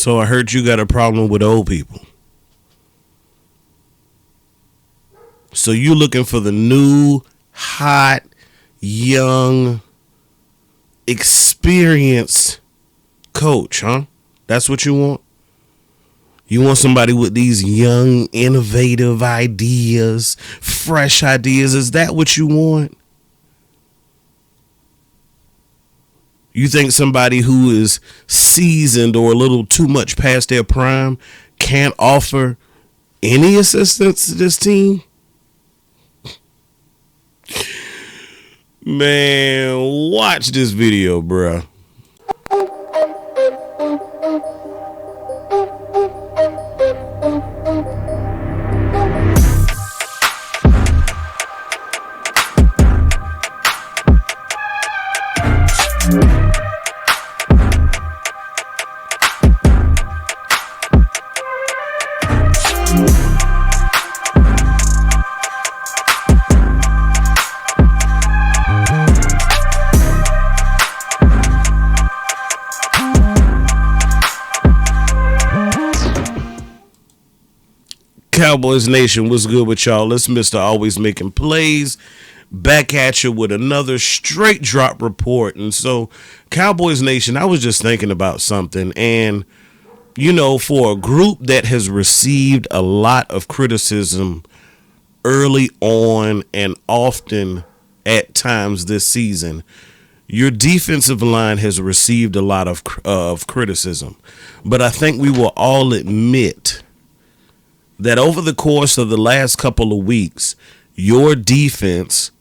So I heard you got a problem with old people. So you looking for the new, hot, young, experienced coach, huh? That's what you want? You want somebody with these young, innovative ideas, fresh ideas. Is that what you want? You think somebody who is seasoned or a little too much past their prime can't offer any assistance to this team? Man, watch this video, bruh. Cowboys Nation, what's good with y'all? It's Mr. Always Making Plays, back at you with another straight drop report. And so, Cowboys Nation, I was just thinking about something. And, you know, for a group that has received a lot of criticism early on and often at times this season, your defensive line has received a lot of criticism. But I think we will all admit that over the course of the last couple of weeks, your defense,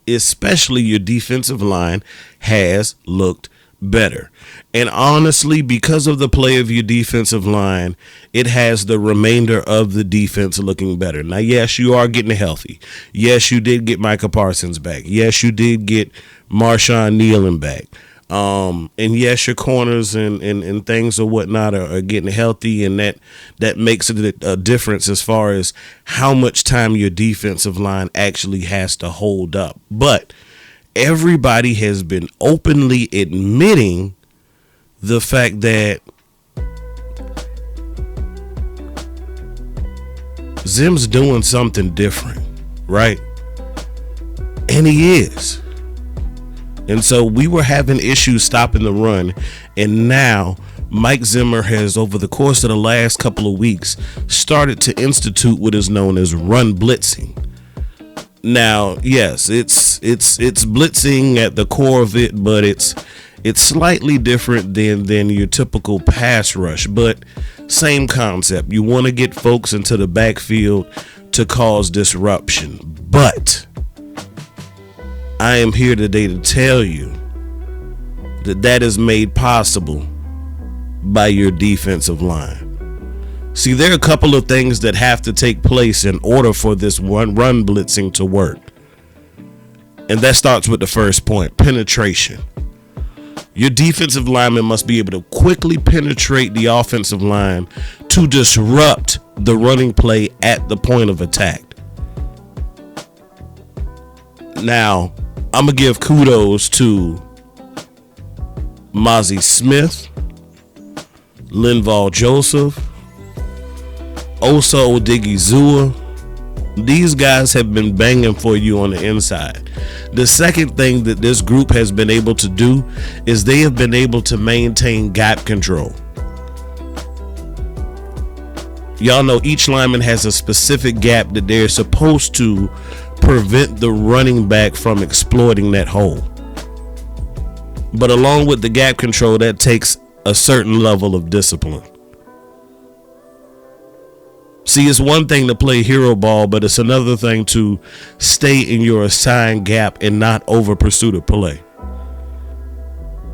especially your defensive line, has looked better. And honestly, because of the play of your defensive line, it has the remainder of the defense looking better. Now, yes, you are getting healthy. Yes, you did get Micah Parsons back. Yes, you did get Marshawn Nealon back. And yes, your corners and things or whatnot are getting healthy, and that makes it a difference as far as how much time your defensive line actually has to hold up. But everybody has been openly admitting the fact that Zim's doing something different, right? And he is. And so we were having issues stopping the run, and now Mike Zimmer has, over the course of the last couple of weeks, started to institute what is known as run blitzing. Now, yes, it's blitzing at the core of it, but it's slightly different than your typical pass rush, but same concept. You want to get folks into the backfield to cause disruption, but I am here today to tell you that is made possible by your defensive line. See, there are a couple of things that have to take place in order for this run blitzing to work. And that starts with the first point, penetration. Your defensive lineman must be able to quickly penetrate the offensive line to disrupt the running play at the point of attack. Now, I'm going to give kudos to Mozzie Smith, Linval Joseph, Osa Odigizua. These guys have been banging for you on the inside. The second thing that this group has been able to do is they have been able to maintain gap control. Y'all know each lineman has a specific gap that they're supposed to prevent the running back from exploiting that hole. But along with the gap control, that takes a certain level of discipline. See, it's one thing to play hero ball, but it's another thing to stay in your assigned gap and not over pursue the play.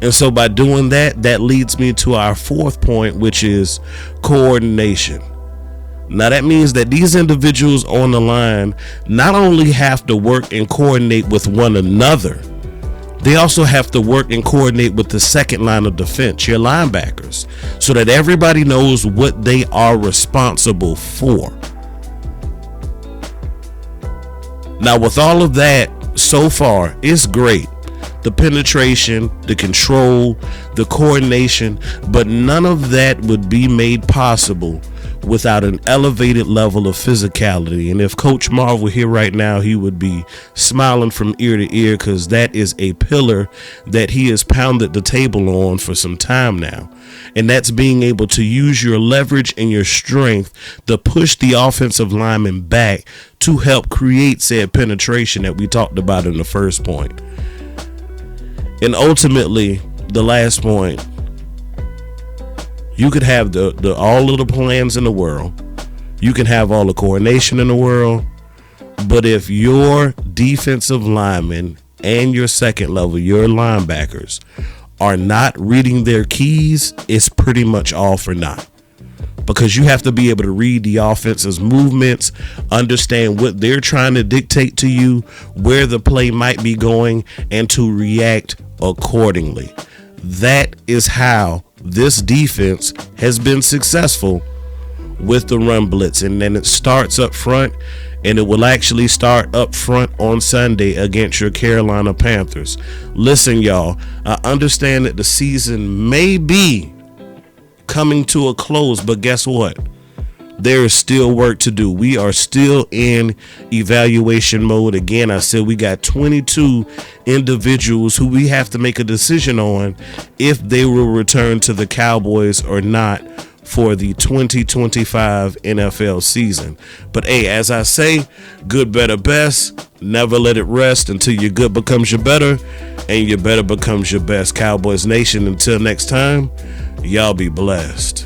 And so by doing that, that leads me to our fourth point, which is coordination. Now that means that these individuals on the line not only have to work and coordinate with one another, they also have to work and coordinate with the second line of defense, your linebackers, so that everybody knows what they are responsible for. Now with all of that so far, it's great. the penetration, the control, the coordination, but none of that would be made possible without an elevated level of physicality. And if Coach Marv were here right now, he would be smiling from ear to ear, because that is a pillar that he has pounded the table on for some time now. And that's being able to use your leverage and your strength to push the offensive lineman back to help create said penetration that we talked about in the first point. And ultimately, the last point, you could have the all of the plans in the world. You can have all the coordination in the world. But if your defensive linemen and your second level, your linebackers, are not reading their keys, it's pretty much all for naught. Because you have to be able to read the offense's movements, understand what they're trying to dictate to you, where the play might be going, and to react accordingly. That is how this defense has been successful with the run blitz. And then it starts up front, and it will actually start up front on Sunday against your Carolina Panthers. Listen, y'all, I understand that the season may be coming to a close, but guess what? There is still work to do. We are still in evaluation mode. Again, I said we got 22 individuals who we have to make a decision on if they will return to the Cowboys or not for the 2025 NFL season. But hey, as I say, good, better, best. Never let it rest until your good becomes your better and your better becomes your best. Cowboys Nation, until next time, y'all be blessed.